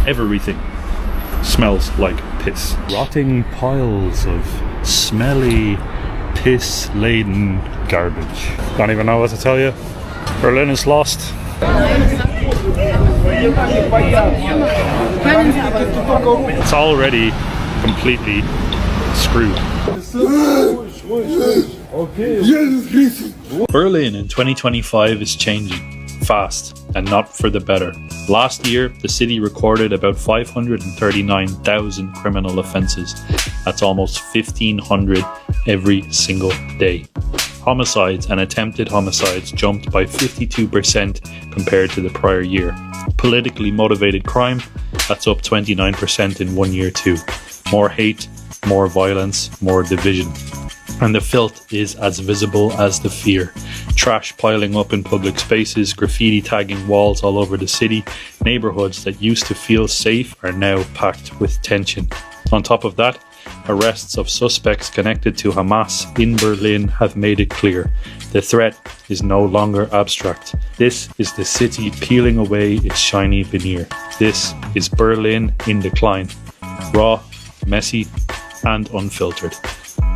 Everything smells like piss. Rotting piles of smelly, piss-laden garbage. Don't even know what to tell you. Berlin is lost. It's already completely screwed. Berlin in 2025 is changing fast and not for the better. Last year, the city recorded about 539,000 criminal offences. That's almost 1,500 every single day. Homicides and attempted homicides jumped by 52% compared to the prior year. Politically motivated crime, that's up 29% in 1 year too. More hate, more violence, more division. And the filth is as visible as the fear. Trash piling up in public spaces, graffiti tagging walls all over the city. Neighbourhoods that used to feel safe are now packed with tension. On top of that, arrests of suspects connected to Hamas in Berlin have made it clear the threat is no longer abstract. This is the city peeling away its shiny veneer. This is Berlin in decline. Raw, messy, and unfiltered.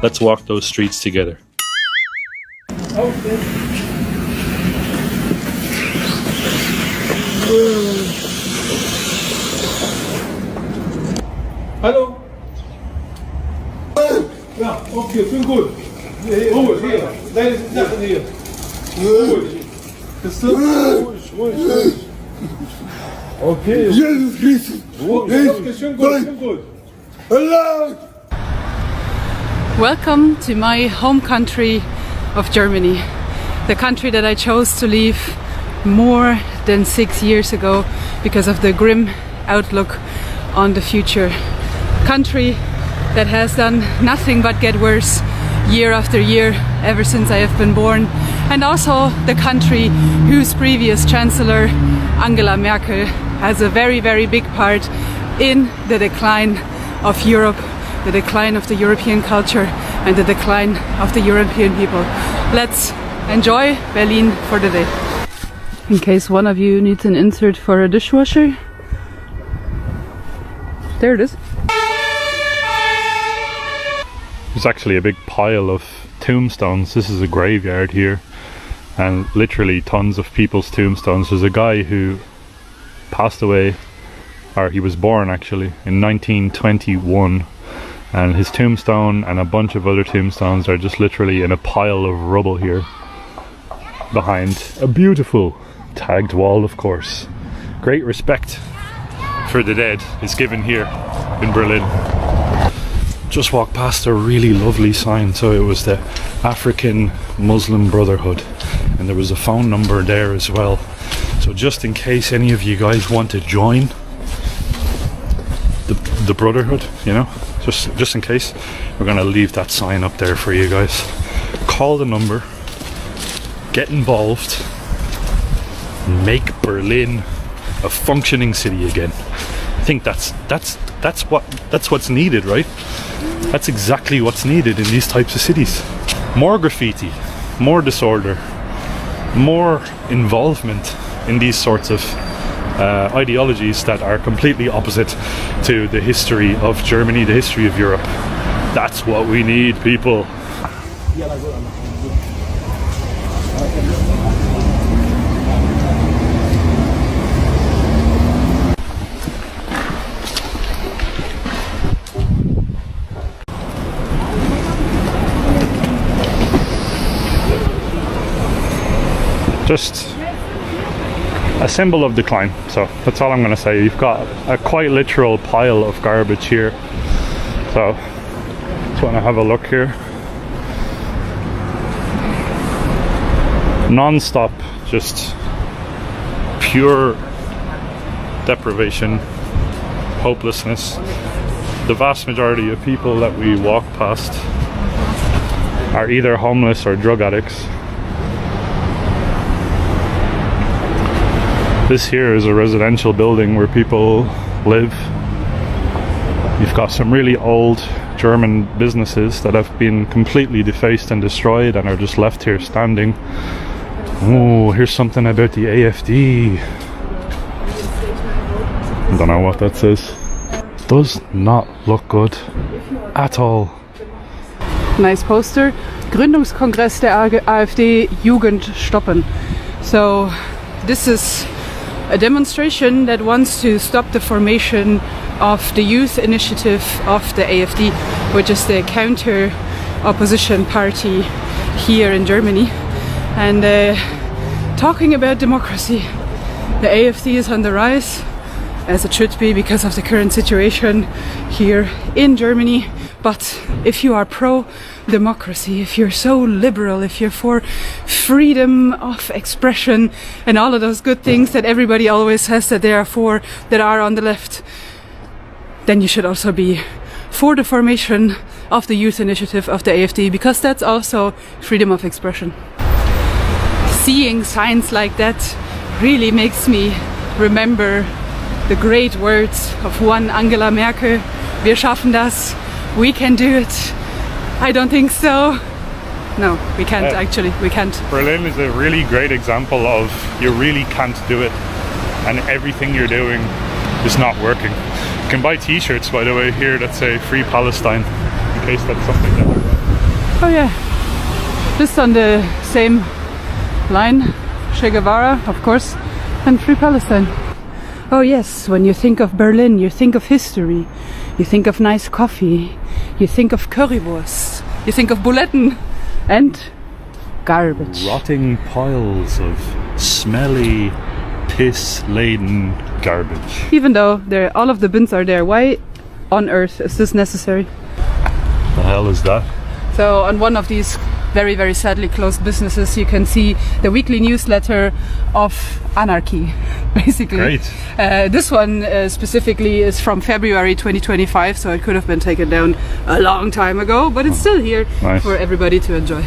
Let's walk those streets together. Hello. Yeah, okay, feel good. Ruhig, hier. Deine Sachen hier. Ruhig. Okay. Jesus Christus. Okay, schön gut. Hello. Welcome to my home country of Germany, the country that I chose to leave more than 6 years ago because of the grim outlook on the future. Country that has done nothing but get worse year after year ever since I have been born, and also the country whose previous Chancellor Angela Merkel has a very, very big part in the decline of Europe, the decline of the European culture and the decline of the European people. Let's enjoy Berlin for the day. In case one of you needs an insert for a dishwasher, there it is. There's actually a big pile of tombstones. This is a graveyard here, and literally tons of people's tombstones. There's a guy who passed away, or he was born actually, in 1921, and his tombstone and a bunch of other tombstones are just literally in a pile of rubble here behind a beautiful tagged wall, of course. Great respect for the dead is given here in Berlin. Just walked past a really lovely sign. So it was the African Muslim Brotherhood, and there was a phone number there as well. So just in case any of you guys want to join the Brotherhood, you know, just in case, we're gonna leave that sign up there for you guys. Call the number, get involved, make Berlin a functioning city again. I think that's what's needed, right? That's exactly what's needed in these types of cities. More graffiti, more disorder, more involvement in these sorts of ideologies that are completely opposite to the history of Germany, the history of Europe. That's what we need, people. Just a symbol of decline. So that's all I'm going to say. You've got a quite literal pile of garbage here. So just want to have a look here. Non-stop, just pure deprivation, hopelessness. The vast majority of people that we walk past are either homeless or drug addicts. This here is a residential building where people live. You've got some really old German businesses that have been completely defaced and destroyed and are just left here standing. Oh, here's something about the AfD. I don't know what that says. Does not look good at all. Nice poster. Gründungskongress der AfD Jugend stoppen. So this is a demonstration that wants to stop the formation of the youth initiative of the AfD, which is the counter opposition party here in Germany. And talking about democracy, the AfD is on the rise, as it should be because of the current situation here in Germany. But if you are pro-democracy, if you're so liberal, if you're for freedom of expression and all of those good things that everybody always says that they are for, that are on the left, then you should also be for the formation of the youth initiative of the AfD, because that's also freedom of expression. Seeing signs like that really makes me remember the great words of one Angela Merkel. Wir schaffen das. We can do it. I don't think so. No, we can't actually. We can't. Berlin is a really great example of you really can't do it, and everything you're doing is not working. You can buy t-shirts, by the way, here that say Free Palestine, in case that's something that I want. Oh yeah, just on the same line, Che Guevara, of course, and Free Palestine. Oh yes, when you think of Berlin, you think of history, you think of nice coffee, you think of currywurst, you think of buletten and garbage. Rotting piles of smelly, piss-laden garbage. Even though all of the bins are there, why on earth is this necessary? The hell is that? So on one of these very, very sadly closed businesses, you can see the weekly newsletter of anarchy, basically. Great. This one specifically is from February 2025, so it could have been taken down a long time ago, but it's still here for everybody to enjoy.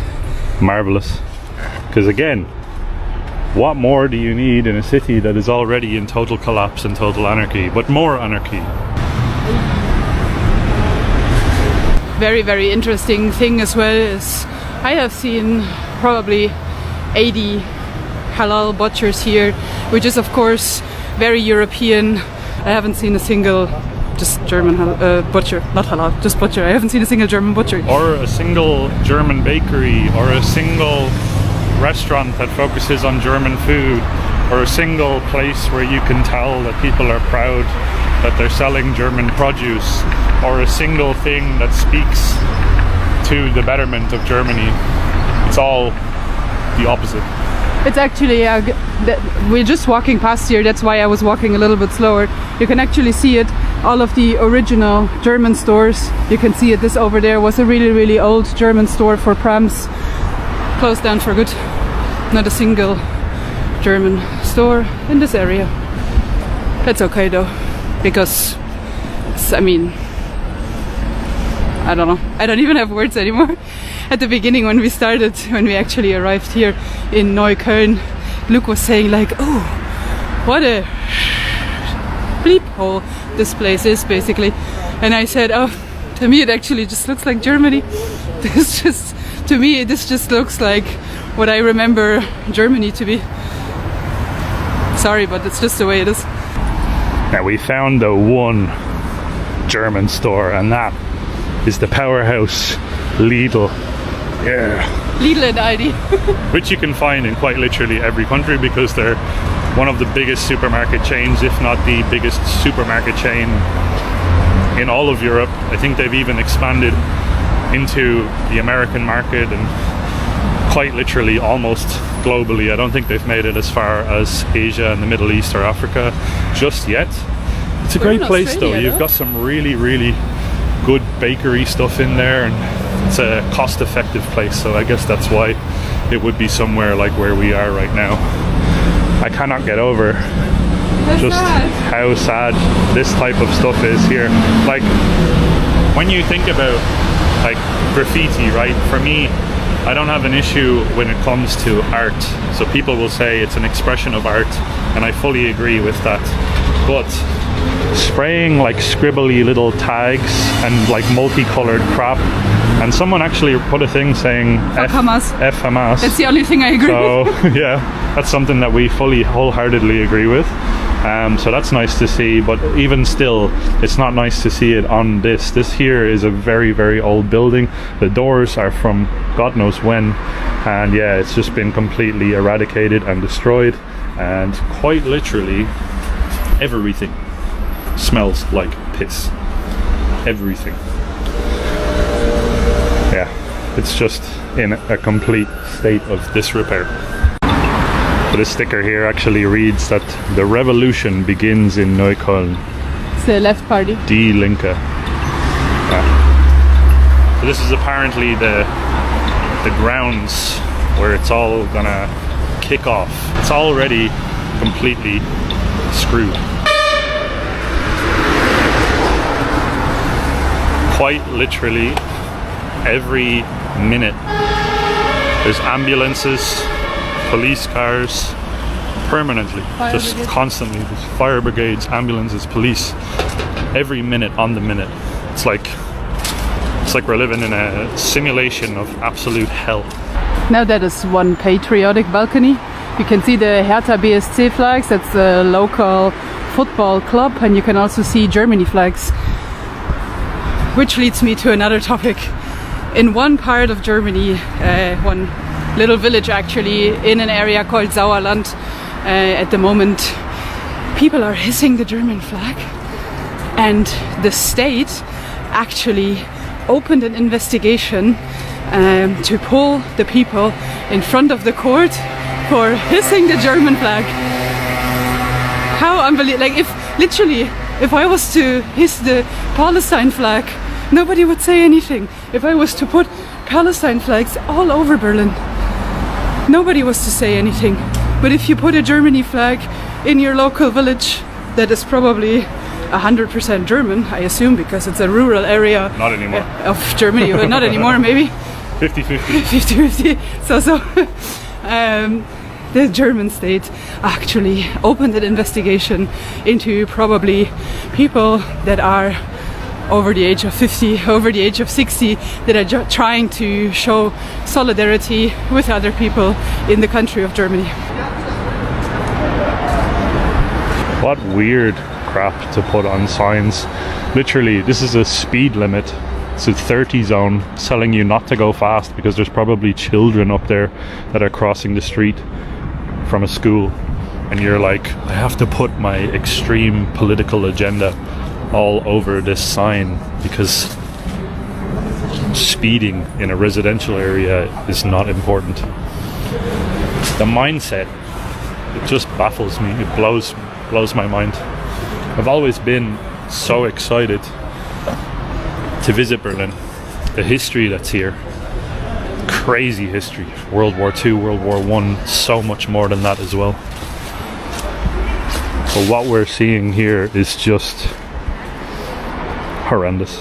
Marvelous. Because again, what more do you need in a city that is already in total collapse and total anarchy, but more anarchy? Very, very interesting thing as well is I have seen probably 80 halal butchers here, which is of course very European. I haven't seen a single just German butcher, not halal, just butcher. I haven't seen a single German butcher. Or a single German bakery, or a single restaurant that focuses on German food, or a single place where you can tell that people are proud that they're selling German produce, or a single thing that speaks to the betterment of Germany. It's all the opposite. It's actually, we're just walking past here, that's why I was walking a little bit slower. You can actually see it, all of the original German stores. You can see it, this over there was a really, really old German store for prams. Closed down for good. Not a single German store in this area. That's okay though, because I mean, I don't know. I don't even have words anymore. At the beginning when we started, when we actually arrived here in Neukölln, Luke was saying like, oh, what a bleep hole this place is basically. And I said, oh, to me it actually just looks like Germany. To me this just looks like what I remember Germany to be. Sorry, but it's just the way it is. Now we found the one German store, and that is the powerhouse Lidl. Yeah. Lidl and Aldi. Which you can find in quite literally every country, because they're one of the biggest supermarket chains, if not the biggest supermarket chain in all of Europe. I think they've even expanded into the American market and quite literally almost globally. I don't think they've made it as far as Asia and the Middle East or Africa just yet. It's a great place though. You've got some really, really good bakery stuff in there, and it's a cost-effective place, so I guess that's why it would be somewhere like where we are right now. I cannot get over how sad this type of stuff is here. Like, when you think about like graffiti, right? For me, I don't have an issue when it comes to art. So people will say it's an expression of art, and I fully agree with that. But spraying like scribbly little tags and like multicolored crap, and someone actually put a thing saying F Hamas. That's the only thing I agree with. So yeah, that's something that we fully wholeheartedly agree with. So that's nice to see, but even still, it's not nice to see it on this. This here is a very, very old building. The doors are from God knows when, and yeah, it's just been completely eradicated and destroyed, and quite literally everything smells like piss. Everything. Yeah, it's just in a complete state of disrepair. But this sticker here actually reads that the revolution begins in Neukölln. It's the left party. Die Linke. Yeah. So this is apparently the grounds where it's all gonna kick off. It's already completely screwed. Quite literally every minute there's ambulances, police cars, permanently, just constantly. There's fire brigades, ambulances, police, every minute on the minute. It's like we're living in a simulation of absolute hell. Now that is one patriotic balcony. You can see the Hertha BSC flags, that's the local football club, and you can also see Germany flags. Which leads me to another topic. In one part of Germany, one little village actually, in an area called Sauerland, at the moment, people are hissing the German flag, and the state actually opened an investigation to pull the people in front of the court for hissing the German flag. How unbelievable! Like, if I was to hiss the Palestine flag, nobody would say anything. If I was to put Palestine flags all over Berlin, nobody was to say anything. But if you put a Germany flag in your local village that is probably 100% German, I assume, because it's a rural area. Not anymore. Of Germany, but not anymore, maybe. 50-50. 50-50. So the German state actually opened an investigation into probably people that are over the age of 50, over the age of 60, that are trying to show solidarity with other people in the country of Germany. What weird crap to put on signs. Literally, this is a speed limit. It's a 30 zone, telling you not to go fast because there's probably children up there that are crossing the street from a school, and you're like, I have to put my extreme political agenda all over this sign because speeding in a residential area is not important. The mindset, it just baffles me. It blows my mind. I've always been so excited to visit Berlin. The history that's here, crazy history. World War II, World War I, so much more than that as well. But what we're seeing here is just horrendous.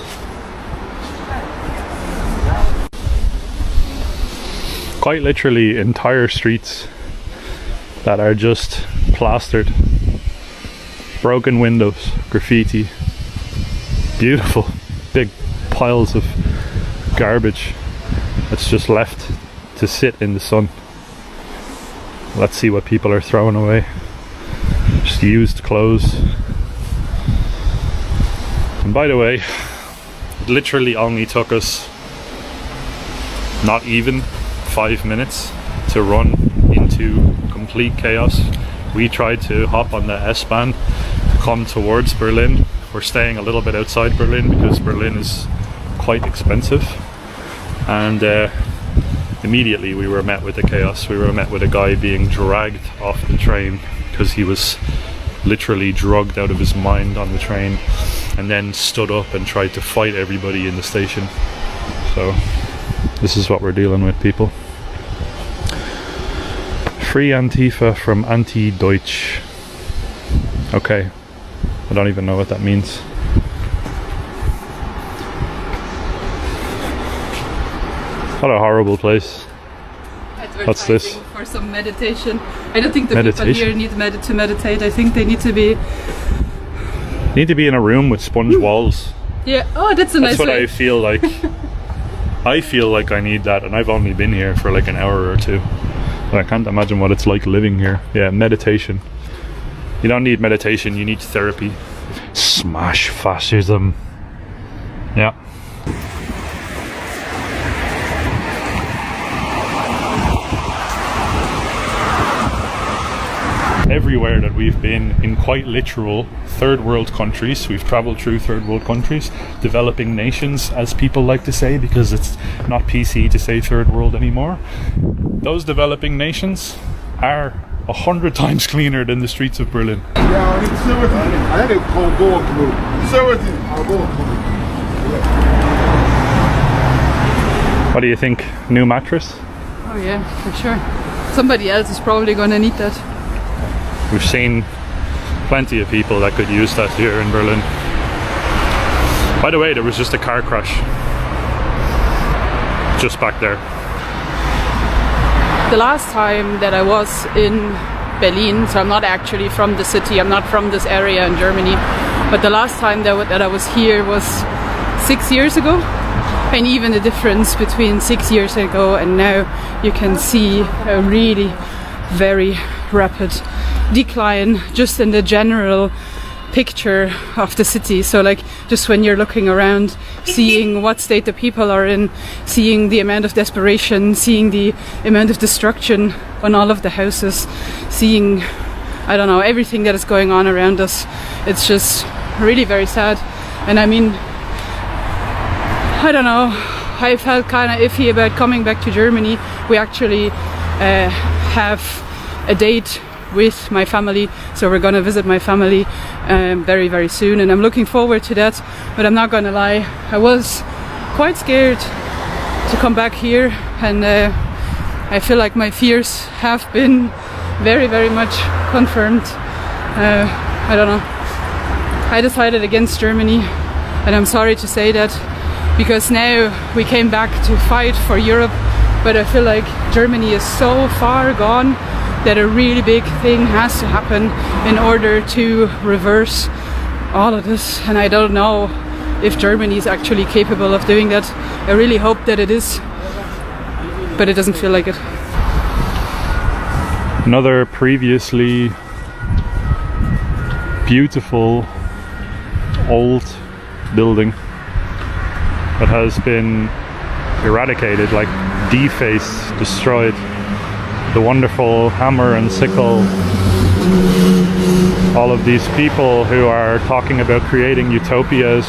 Quite literally entire streets that are just plastered. Broken windows, graffiti, beautiful big piles of garbage that's just left to sit in the sun. Let's see what people are throwing away. Just used clothes. And by the way, it literally only took us not even 5 minutes to run into complete chaos. We tried to hop on the S-Bahn to come towards Berlin. We're staying a little bit outside Berlin because Berlin is quite expensive, and immediately we were met with the chaos. We were met with a guy being dragged off the train because he was literally drugged out of his mind on the train, and then stood up and tried to fight everybody in the station. So this is what we're dealing with, people. Free Antifa from Anti-Deutsch. Okay, I don't even know what that means. What a horrible place. What's this? For some meditation. I don't think the people here need to meditate. I think they need to be in a room with sponge walls. Yeah. Oh, that's a nice That's what way. I feel like. I feel like I need that, and I've only been here for like an hour or two. But I can't imagine what it's like living here. Yeah, meditation. You don't need meditation, you need therapy. Smash fascism. Yeah. Everywhere that we've been, in quite literal third world countries, we've traveled through third world countries, developing nations, as people like to say, because it's not PC to say third world anymore. Those developing nations are 100 times cleaner than the streets of Berlin. What do you think? New mattress? Oh yeah, for sure. Somebody else is probably gonna need that. We've seen plenty of people that could use that here in Berlin. By the way, there was just a car crash just back there. The last time that I was in Berlin, so I'm not actually from the city, I'm not from this area in Germany, but the last time that I was here was 6 years ago. And even the difference between 6 years ago and now, you can see a really very rapid decline just in the general picture of the city. So like just when you're looking around, seeing what state the people are in, seeing the amount of desperation, seeing the amount of destruction on all of the houses, seeing, I don't know, everything that is going on around us. It's just really very sad. And I mean, I don't know, I felt kind of iffy about coming back to Germany. We actually have a date with my family, so we're gonna visit my family very, very soon, and I'm looking forward to that. But I'm not gonna lie, I was quite scared to come back here, and I feel like my fears have been very, very much confirmed. I don't know, I decided against Germany, and I'm sorry to say that, because now we came back to fight for Europe, but I feel like Germany is so far gone that a really big thing has to happen in order to reverse all of this, and I don't know if Germany is actually capable of doing that. I really hope that it is, but it doesn't feel like it. Another previously beautiful old building that has been eradicated, like defaced, destroyed. The wonderful hammer and sickle, all of these people who are talking about creating utopias.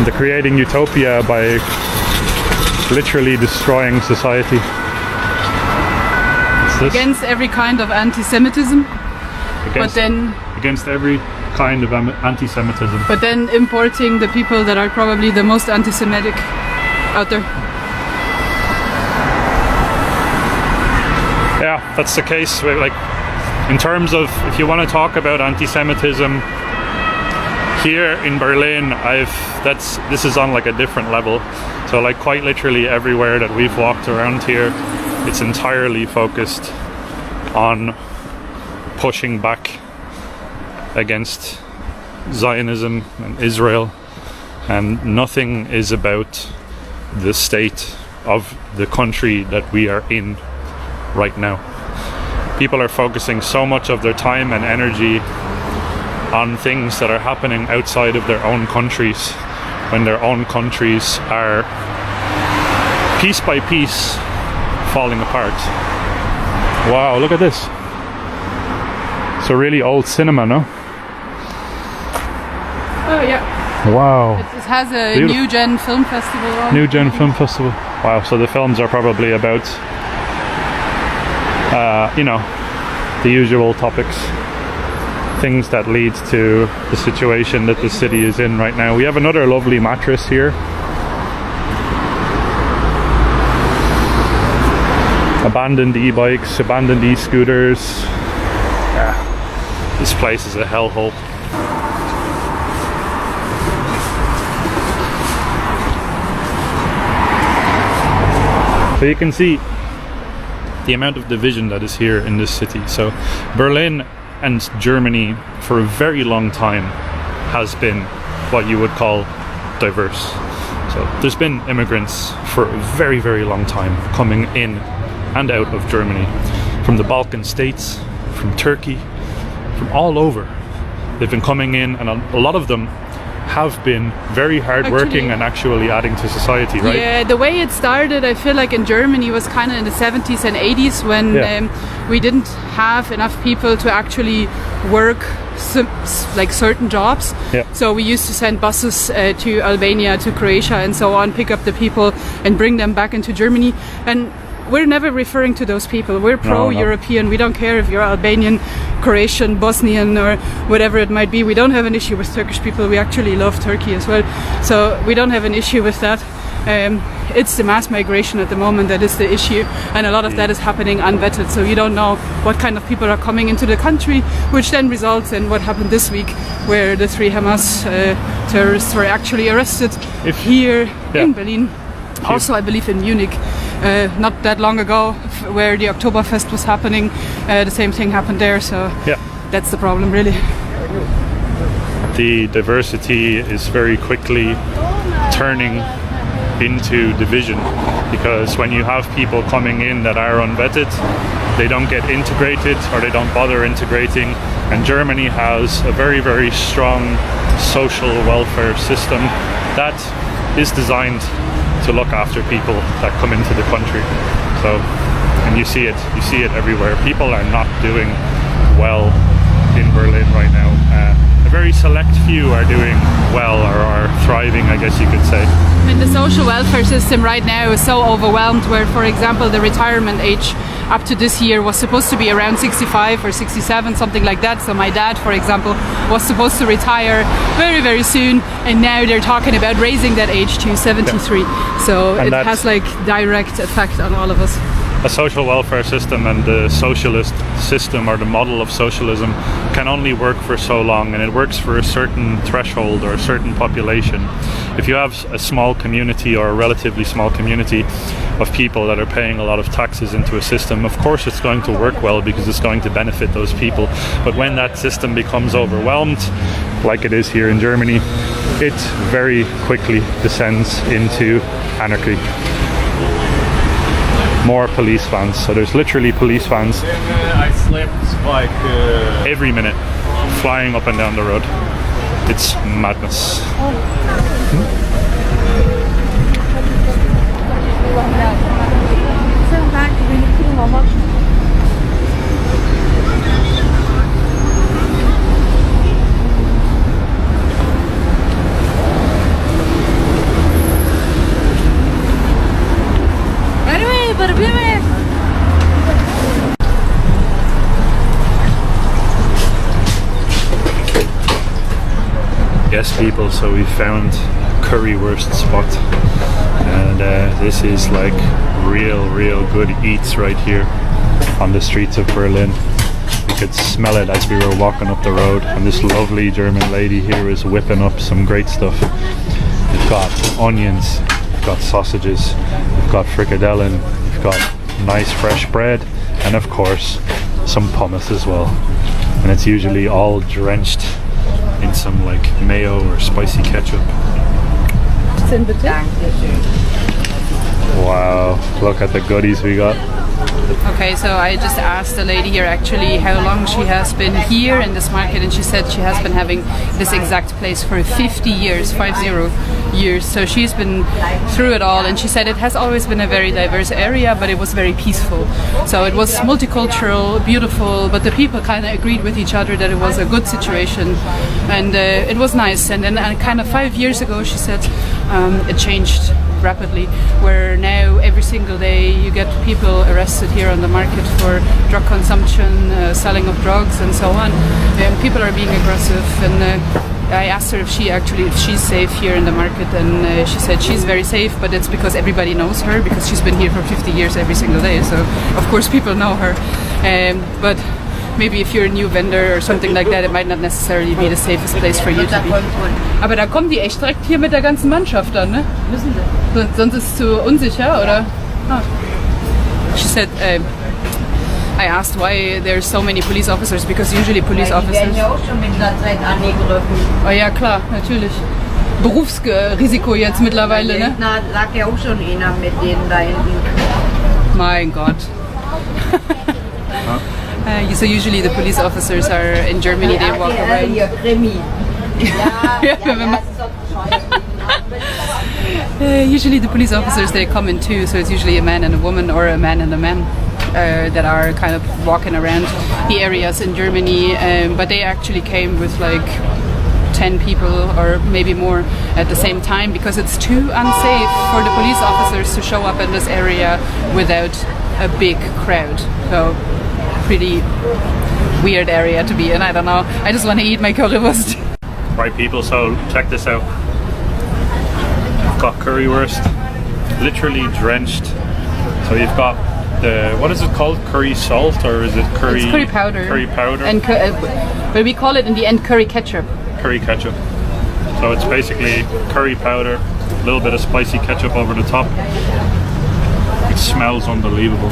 They're creating utopia by literally destroying society. Against every kind of anti-Semitism, against every kind of anti-Semitism. But then importing the people that are probably the most anti-Semitic out there. Yeah, that's the case. Like, in terms of, if you want to talk about anti-Semitism here in Berlin, this is on like a different level. So like quite literally everywhere that we've walked around here, it's entirely focused on pushing back against Zionism and Israel, and nothing is about the state of the country that we are in right now. People are focusing so much of their time and energy on things that are happening outside of their own countries, when their own countries are piece by piece falling apart. Wow, look at this. It's a really old cinema, no? Oh yeah. Wow. It has a Beautiful. New Gen Film Festival on. New Gen Film Festival. Wow, so the films are probably about you know, the usual topics, things that lead to the situation that the city is in right now. We have another lovely mattress here. Abandoned e-bikes, abandoned e-scooters. Yeah, this place is a hellhole. So you can see the amount of division that is here in this city. So Berlin and Germany for a very long time has been what you would call diverse. So there's been immigrants for a very, very long time coming in and out of Germany, from the Balkan states, from Turkey, from all over. They've been coming in, and a lot of them have been very hardworking and actually adding to society, right? Yeah, the way it started, I feel like in Germany was kind of in the 70s and 80s when we didn't have enough people to actually work like certain jobs. Yeah. So we used to send buses to Albania, to Croatia and so on, pick up the people and bring them back into Germany. And we're never referring to those people. We're pro-European. No. We don't care if you're Albanian, Croatian, Bosnian or whatever it might be. We don't have an issue with Turkish people. We actually love Turkey as well. So we don't have an issue with that. It's the mass migration at the moment that is the issue, and a lot of that is happening unvetted, so you don't know what kind of people are coming into the country, which then results in what happened this week, where the 3 Hamas terrorists were actually arrested here in Berlin. Also, I believe in Munich, not that long ago, where the Oktoberfest was happening, the same thing happened there, so that's the problem, really. The diversity is very quickly turning into division, because when you have people coming in that are unvetted, they don't get integrated or they don't bother integrating. And Germany has a very, very strong social welfare system that is designed to look after people that come into the country. So, and you see it everywhere. People are not doing well in Berlin right now. A very select few are doing well or are thriving, I guess you could say. And the social welfare system right now is so overwhelmed, where, for example, the retirement age up to this year was supposed to be around 65 or 67, something like that. So my dad, for example, was supposed to retire very, very soon, and now they're talking about raising that age to 73. So and it has like direct effect on all of us. A social welfare system and the socialist system, or the model of socialism, can only work for so long, and it works for a certain threshold or a certain population. If you have a small community or a relatively small community of people that are paying a lot of taxes into a system, of course it's going to work well because it's going to benefit those people. But when that system becomes overwhelmed, like it is here in Germany, it very quickly descends into anarchy. More police vans. So there's literally police vans I slept like every minute, flying up and down the road. It's madness. Yes, people, so we found currywurst spot, and this is like real good eats right here on the streets of Berlin. We could smell it as we were walking up the road, and this lovely German lady here is whipping up some great stuff. We've got onions, we've got sausages, we've got frikadellen, we've got nice fresh bread, and of course some hummus as well. And it's usually all drenched in some like mayo or spicy ketchup. Wow, look at the goodies we got. Okay, so I just asked the lady here actually how long she has been here in this market, and she said she has been having this exact place for 50 years, 50 years. So she's been through it all, and she said it has always been a very diverse area, but it was very peaceful. So it was multicultural, beautiful, but the people kind of agreed with each other that it was a good situation, and it was nice. And then kind of 5 years ago, she said it changed rapidly, where now every single day you get people arrested here on the market for drug consumption, selling of drugs and so on. People are being aggressive, and I asked her if she's safe here in the market, and she said she's very safe, but it's because everybody knows her, because she's been here for 50 years every single day, so of course people know her. But maybe if you're a new vendor or something like that, it might not necessarily be the safest place for you to be. Aber da kommen die echt direkt hier mit der ganzen Mannschaft an, ne? Müssen sie. Sonst ist es zu unsicher, oder? Ah. She said, I asked why there's so many police officers, because usually police officers... Die werden ja auch schon mit der Zeit angegriffen. Oh ja, klar, natürlich. Berufsrisiko jetzt mittlerweile, ne? Da lag ja auch schon einer mit denen da hinten. Mein Gott. So usually the police officers are in Germany, they walk around. Usually the police officers, they come in two, so it's usually a man and a woman or a man and a man that are kind of walking around the areas in Germany, but they actually came with like 10 people or maybe more at the same time because it's too unsafe for the police officers to show up in this area without a big crowd. So pretty weird area to be in, I don't know. I just want to eat my currywurst. Right people, so check this out. I've got currywurst, literally drenched. So you've got the, what is it called? Curry salt, or is it curry? It's curry powder. Curry powder. And but we call it in the end curry ketchup. Curry ketchup. So it's basically curry powder, a little bit of spicy ketchup over the top. It smells unbelievable.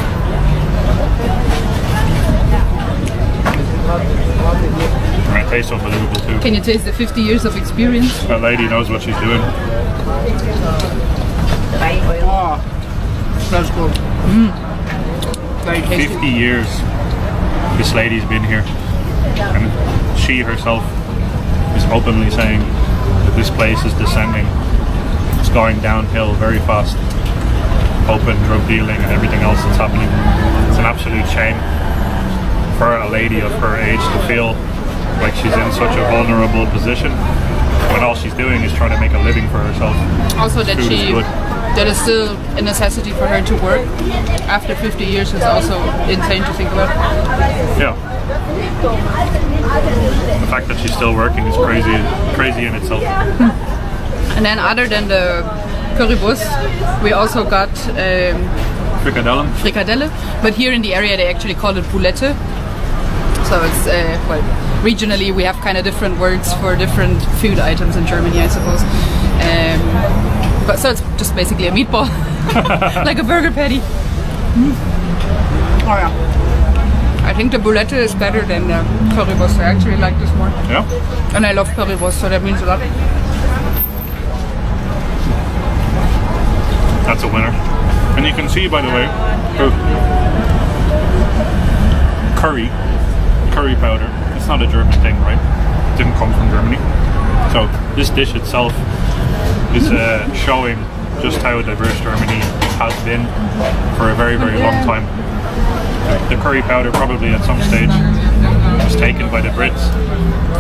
And it tastes unbelievable too. Can you taste the 50 years of experience? That lady knows what she's doing. Oh, that's good. Very tasty. 50 years this lady's been here, and she herself is openly saying that this place is descending. It's going downhill very fast. Open drug dealing and everything else that's happening. It's an absolute shame for a lady of her age to feel like she's in such a vulnerable position when all she's doing is trying to make a living for herself. Also that Food is good. that is still a necessity for her to work after 50 years is also insane to think about. Yeah. The fact that she's still working is crazy in itself. And then other than the currywurst, we also got frikadelle, but here in the area they actually call it boulette. So it's, well, regionally we have kind of different words for different food items in Germany, I suppose. But so it's just basically a meatball, like a burger patty. Oh yeah. I think the boulette is better than the currywurst. I actually like this more. Yeah. And I love currywurst, so that means a lot. That's a winner. And you can see, by the way, curry powder. It's not a German thing, right? It didn't come from Germany. So this dish itself is showing just how diverse Germany has been for a very, very long time. The curry powder probably at some stage was taken by the Brits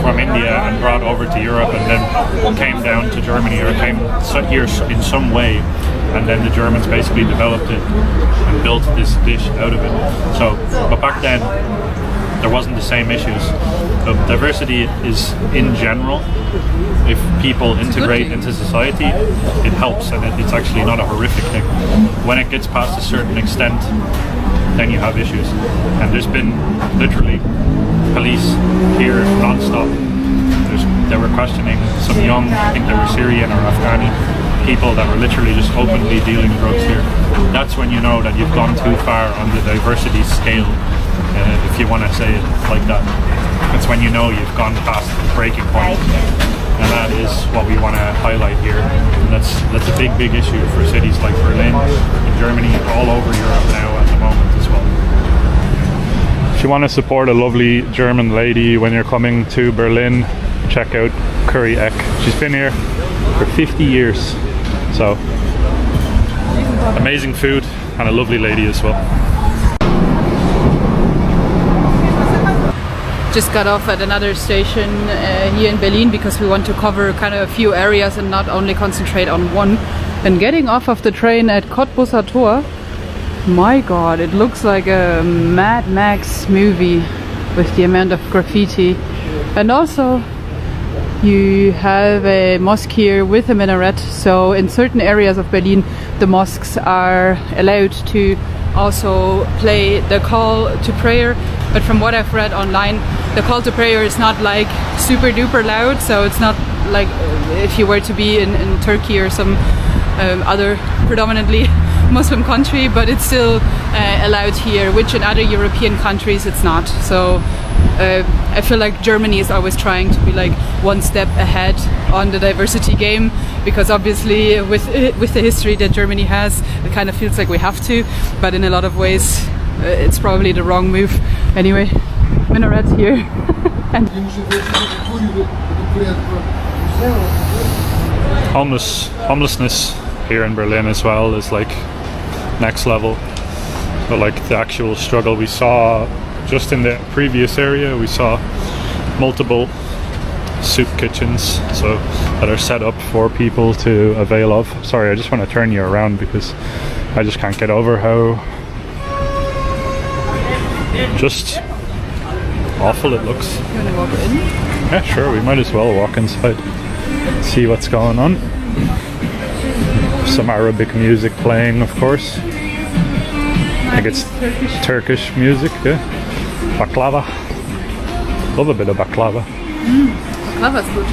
from India and brought over to Europe and then came down to Germany, or came here in some way, and then the Germans basically developed it and built this dish out of it. So, but back then there wasn't the same issues. So diversity is, in general, if people integrate into society, it helps, and it's actually not a horrific thing. When it gets past a certain extent, then you have issues. And there's been literally police here non-stop. They were questioning some young, I think they were Syrian or Afghani people that were literally just openly dealing drugs here. That's when you know that you've gone too far on the diversity scale, if you want to say it like that. That's when you know you've gone past the breaking point. And that is what we want to highlight here. And that's a big issue for cities like Berlin and Germany, all over Europe now at the moment as well. If you want to support a lovely German lady when you're coming to Berlin, check out Curry Eck. She's been here for 50 years. So amazing food and a lovely lady as well. Just got off at another station here in Berlin because we want to cover kind of a few areas and not only concentrate on one. And getting off of the train at Cottbusser Tor, my god, it looks like a Mad Max movie with the amount of graffiti. And also you have a mosque here with a minaret, so in certain areas of Berlin the mosques are allowed to also play the call to prayer. But from what I've read online, the call to prayer is not like super duper loud, so it's not like if you were to be in Turkey or some other predominantly Muslim country, but it's still allowed here, which in other European countries it's not. So I feel like Germany is always trying to be like one step ahead on the diversity game, because obviously with the history that Germany has, it kind of feels like we have to, but in a lot of ways it's probably the wrong move. Anyway, minarets here. And homelessness here in Berlin as well is like next level. But like the actual struggle we saw just in the previous area, we saw multiple soup kitchens that are set up for people to avail of. Sorry, I just want to turn you around because I just can't get over how just awful it looks. You want to walk in? Yeah, sure, we might as well walk inside, see what's going on. Some Arabic music playing, of course. I think it's Turkish music, yeah. Baklava. Love a bit of baklava. Baklava's good.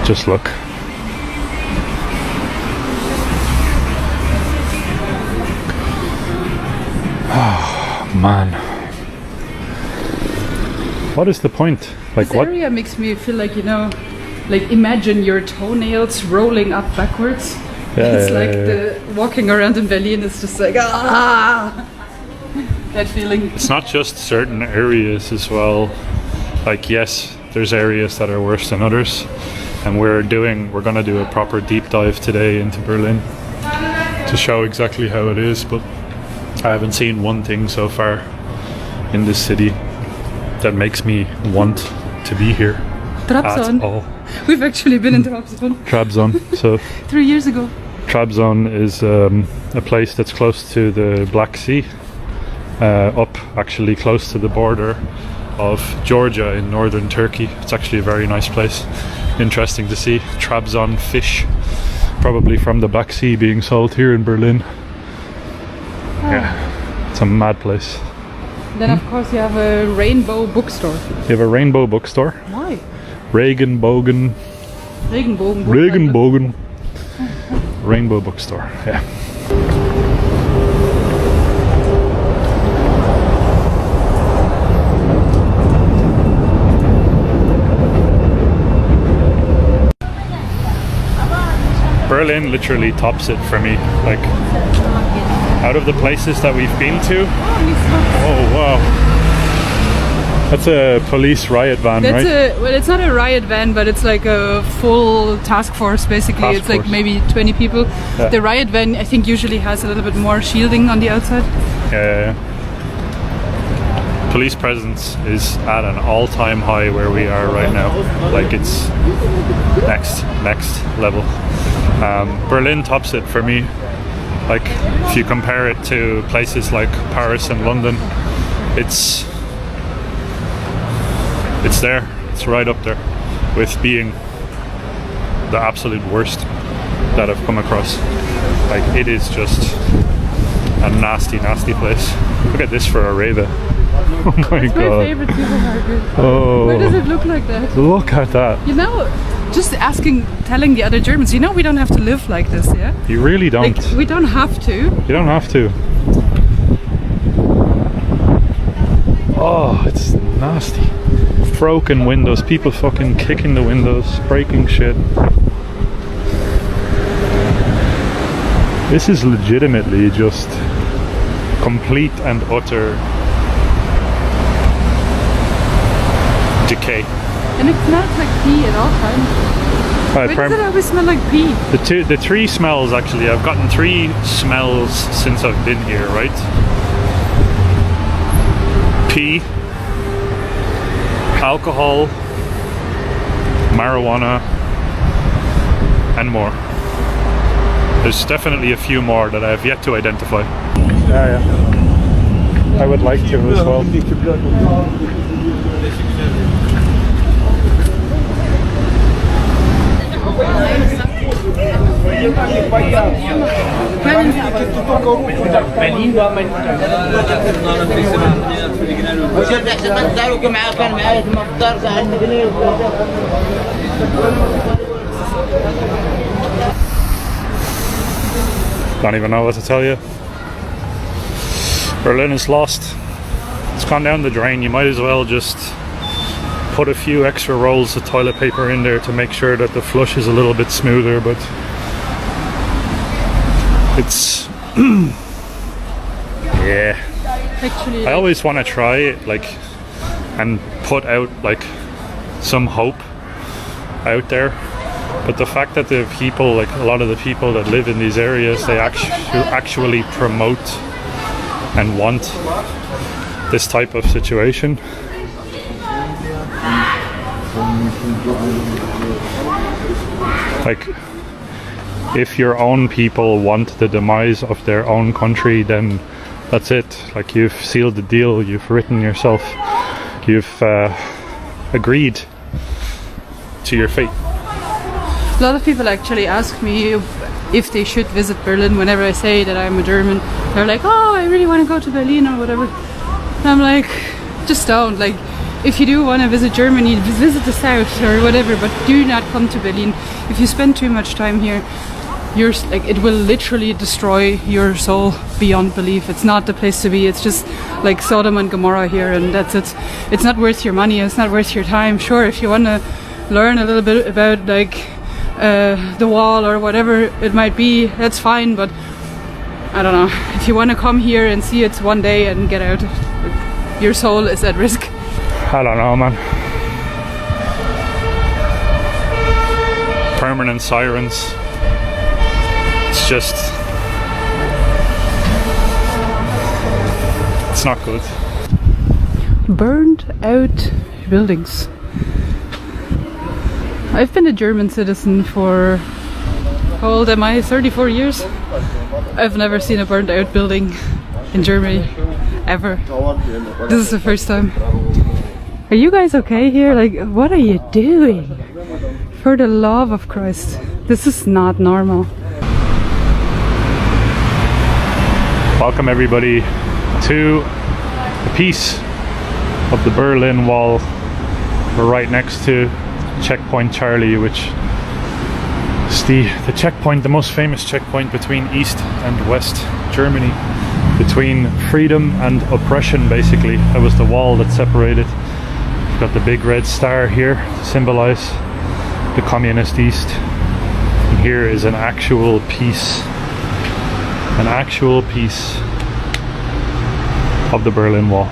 Just look. Oh, man. What is the point? Like This what? area makes me feel like, you know, like imagine your toenails rolling up backwards. Yeah, It's yeah, like yeah. the walking around in Berlin is just like that feeling. It's not just certain areas as well. Like yes, there's areas that are worse than others, and we're gonna do a proper deep dive today into Berlin to show exactly how it is. But I haven't seen one thing so far in this city that makes me want to be here Trabzon. at all. We've actually been in Trabzon Trabzon. So 3 years ago. Trabzon is a place that's close to the Black Sea, up actually close to the border of Georgia in northern Turkey. It's actually a very nice place. Interesting to see Trabzon fish, probably from the Black Sea, being sold here in Berlin. Yeah, it's a mad place. Then of course you have a rainbow bookstore. You have a rainbow bookstore. Why? Regenbogen. Regenbogen. Regenbogen. Rainbow bookstore. Yeah. Berlin literally tops it for me. Like, out of the places that we've been to. Oh wow. That's a police riot van, right? Well, it's not a riot van, but it's like a full task force basically. Task it's like force. maybe 20 people. Yeah. The riot van I think usually has a little bit more shielding on the outside. Yeah. Police presence is at an all-time high where we are right now. Like it's next level. Berlin tops it for me. Like if you compare it to places like Paris and London, it's there. It's right up there with being the absolute worst that I've come across. Like it is just a nasty place. Look at this for a raven. Oh my It's my god. favorite supermarket. Oh, Why does it look like that? look at that. You know, just telling the other Germans, you know, we don't have to live like this, yeah? You really don't. Like, we don't have to. You don't have to. Oh, it's nasty. Broken windows, people fucking kicking the windows, breaking shit. This is legitimately just complete and utter decay. And it smells like pee at all times. Why does it always smell like pee? The three smells actually, I've gotten 3 smells since I've been here, right? Pee, alcohol, marijuana, and more. There's definitely a few more that I have yet to identify. Yeah. I would like to as well. Berlin war mein Don't even know what to tell you. Berlin is lost. It's gone down the drain. You might as well just put a few extra rolls of toilet paper in there to make sure that the flush is a little bit smoother, but it's yeah, Actually, I always want to try like and put out like some hope out there, but the fact that the people, like a lot of the people that live in these areas, they actually promote and want this type of situation. Like, if your own people want the demise of their own country, then that's it. Like, you've sealed the deal, you've written yourself, you've agreed to your fate. a lot of people actually ask me if they should visit Berlin whenever I say that I'm a German. They're like, oh, I really want to go to Berlin or whatever. And I'm like, just don't. Like, if you do want to visit Germany, visit the south or whatever, but do not come to Berlin. If you spend too much time here, it will literally destroy your soul beyond belief. It's not the place to be. It's just like Sodom and Gomorrah here, and that's it. It's not worth your money. It's not worth your time. Sure, if you want to learn a little bit about like the wall or whatever it might be, that's fine. But I don't know. If you want to come here and see it one day and get out, your soul is at risk. I don't know, man. Permanent sirens. It's just... it's not good. Burned out buildings. I've been a German citizen for, how old am I? 34 years? I've never seen a burned out building in Germany, ever. This is the first time. Are you guys okay here? Like, what are you doing? For the love of Christ, this is not normal. Welcome everybody to a piece of the Berlin Wall. We're right next to Checkpoint Charlie, which is the checkpoint, the most famous checkpoint between East and West Germany, between freedom and oppression, basically. That was the wall that separated. We've got the big red star here to symbolize the communist East, and here is an actual piece of the Berlin Wall.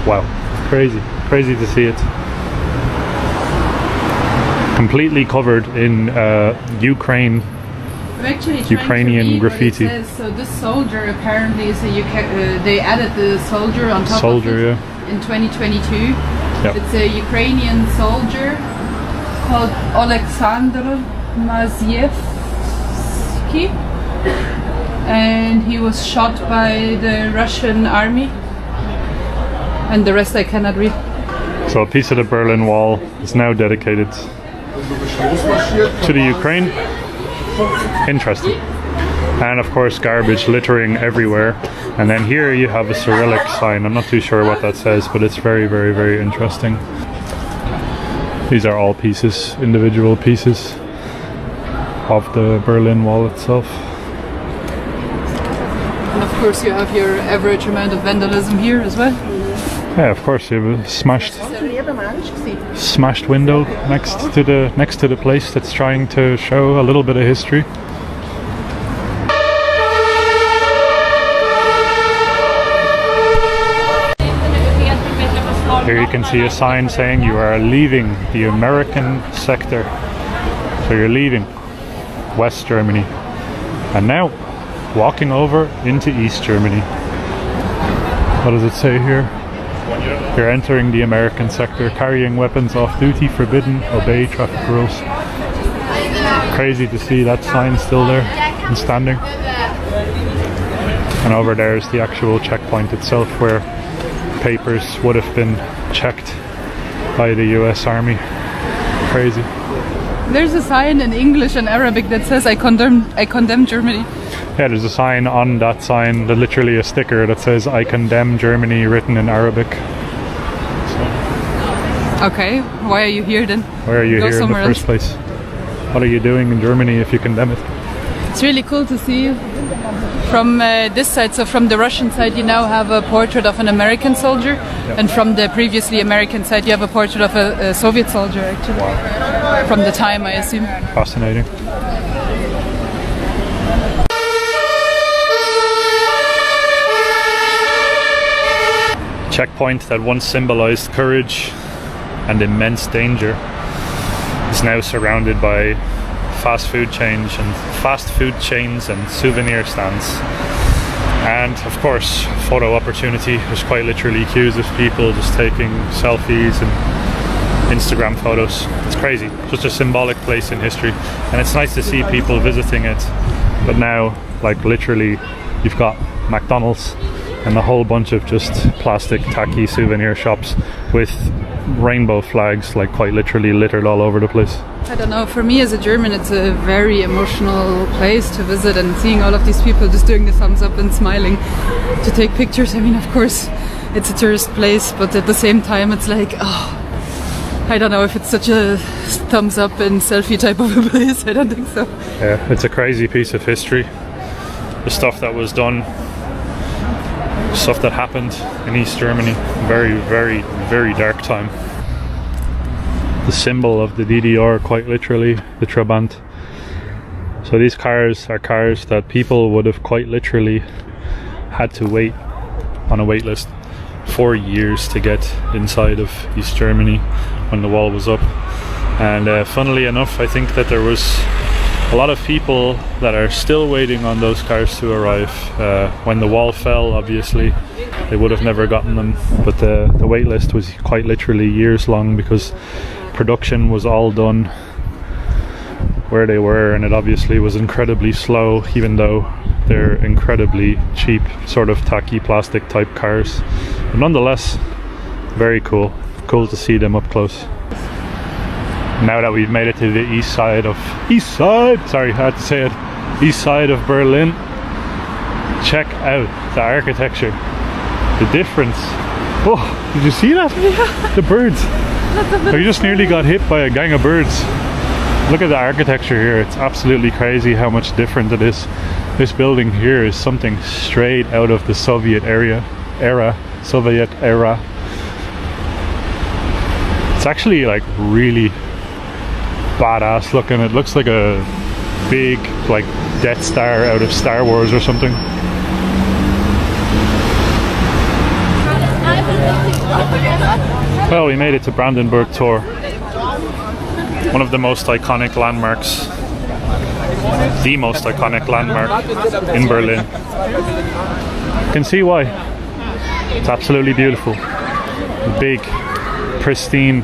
Wow, crazy to see it. Completely covered in Ukrainian graffiti. So this soldier apparently is they added the soldier on top of it in 2022. Yep. It's a Ukrainian soldier called Alexander Mazievsky, and he was shot by the Russian army, and the rest I cannot read. So a piece of the Berlin Wall is now dedicated to the Ukraine. Interesting. And of course garbage littering everywhere. And then here you have a Cyrillic sign. I'm not too sure what that says, but it's very, very, very interesting. These are all pieces, individual pieces of the Berlin Wall itself. And of course you have your average amount of vandalism here as well. Yeah, of course, you have a smashed window next to the place that's trying to show a little bit of history. Here you can see a sign saying you are leaving the American sector. So you're leaving West Germany and now walking over into East Germany. What does it say here? You're entering the American sector, carrying weapons off duty, forbidden, obey traffic rules. Crazy to see that sign still there and standing. And over there is the actual checkpoint itself, where papers would have been checked by the US Army. Crazy. There's a sign in English and Arabic that says I condemn Germany. Yeah, there's a sign on that sign, literally a sticker that says I condemn Germany, written in Arabic. Okay, why are you here then? Why are you here in the first place? What are you doing in Germany if you condemn it? It's really cool to see from this side. So from the Russian side you now have a portrait of an American soldier, and from the previously American side you have a portrait of a Soviet soldier, actually. Wow. From the time, I assume. Fascinating. checkpoint that once symbolized courage and immense danger is now surrounded by fast food chains and souvenir stands. And of course, photo opportunity. There's quite literally queues of people just taking selfies and Instagram photos. It's crazy. Just a symbolic place in history, and it's nice to see people visiting it. But now, like literally, you've got McDonald's and a whole bunch of just plastic tacky souvenir shops with rainbow flags, like quite literally littered all over the place. I don't know, for me as a German it's a very emotional place to visit, and seeing all of these people just doing the thumbs up and smiling to take pictures. I mean, of course it's a tourist place, but at the same time it's like, oh, I don't know if it's such a thumbs up and selfie type of a place. I don't think so. Yeah, it's a crazy piece of history. The stuff that was done, stuff that happened in East Germany, very, very, very dark time. The symbol of the DDR, quite literally, the Trabant. So these cars are cars that people would have quite literally had to wait on a wait list for years to get inside of East Germany when the wall was up. And funnily enough, I think that there was a lot of people that are still waiting on those cars to arrive. When the wall fell, obviously they would have never gotten them, but the wait list was quite literally years long, because production was all done where they were, and it obviously was incredibly slow, even though they're incredibly cheap, sort of tacky plastic type cars. But nonetheless, very cool to see them up close. Now that we've made it to the east side of Berlin, check out the architecture, the difference. Oh, did you see that? Yeah. The birds. We just nearly got hit by a gang of birds. Look at the architecture here. It's absolutely crazy how much different it is. This building here is something straight out of the Soviet era. It's actually like really badass looking. It looks like a big like Death Star out of Star Wars or something. Well, we made it to Brandenburg Tor, one of the most iconic landmarks, the most iconic landmark in Berlin. You can see why. It's absolutely beautiful. Big, pristine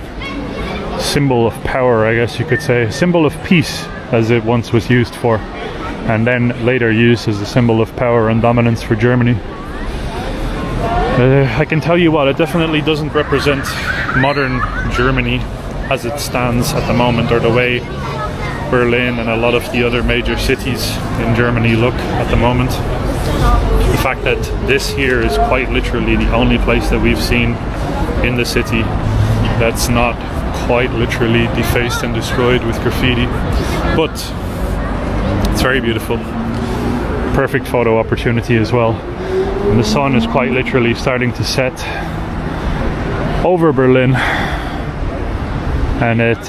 symbol of power, I guess you could say. Symbol of peace, as it once was used for, and then later used as a symbol of power and dominance for Germany. I can tell you what, it definitely doesn't represent modern Germany as it stands at the moment, or the way Berlin and a lot of the other major cities in Germany look at the moment. The fact that this here is quite literally the only place that we've seen in the city that's not quite literally defaced and destroyed with graffiti, but it's very beautiful. Perfect photo opportunity as well. And the sun is quite literally starting to set over Berlin, and it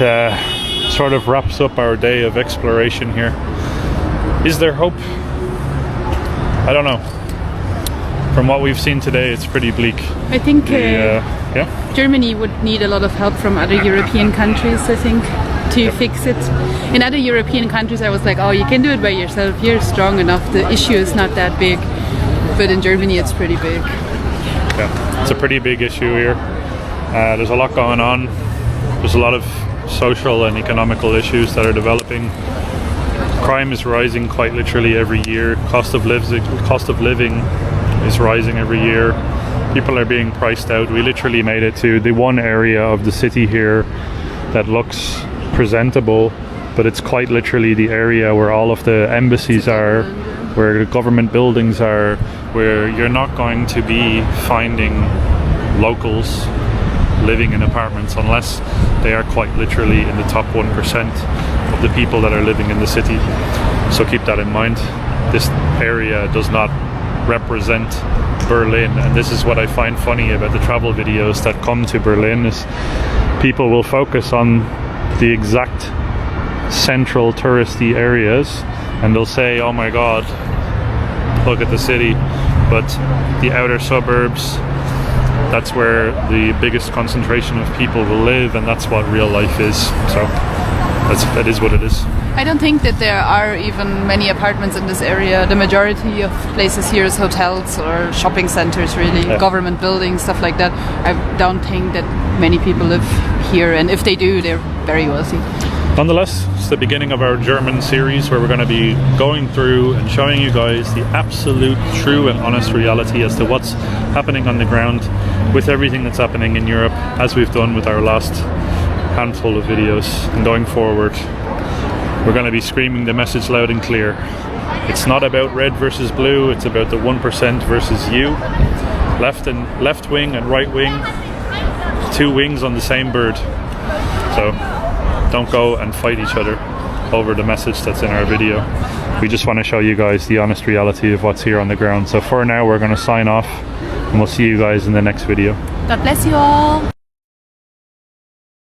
sort of wraps up our day of exploration here. Is there hope? I don't know. From what we've seen today, it's pretty bleak. I think Germany would need a lot of help from other European countries, I think, to fix it. In other European countries I was like, oh, you can do it by yourself, you're strong enough, the issue is not that big. But in Germany it's pretty big. Yeah, it's a pretty big issue here. There's a lot going on. There's a lot of social and economical issues that are developing. Crime is rising quite literally every year. Cost of living is rising every year. People are being priced out. We literally made it to the one area of the city here that looks presentable, but it's quite literally the area where all of the embassies are, where the government buildings are, where you're not going to be finding locals living in apartments unless they are quite literally in the top 1% of the people that are living in the city. So keep that in mind. This area does not represent Berlin, and this is what I find funny about the travel videos that come to Berlin, is people will focus on the exact central touristy areas and they'll say, oh my god, look at the city, but the outer suburbs, that's where the biggest concentration of people will live, and that's what real life is. So that is what it is. I don't think that there are even many apartments in this area. The majority of places here is hotels or shopping centers, really, government buildings, stuff like that. I don't think that many people live here, and if they do, they're very wealthy. Nonetheless, it's the beginning of our German series where we're going to be going through and showing you guys the absolute, true and honest reality as to what's happening on the ground with everything that's happening in Europe, as we've done with our last handful of videos. And going forward, we're going to be screaming the message loud and clear. It's not about red versus blue, it's about the 1% versus you. Left wing and right wing, two wings on the same bird. So don't go and fight each other over the message that's in our video. We just want to show you guys the honest reality of what's here on the ground. So for now, we're going to sign off, and we'll see you guys in the next video. God bless you all.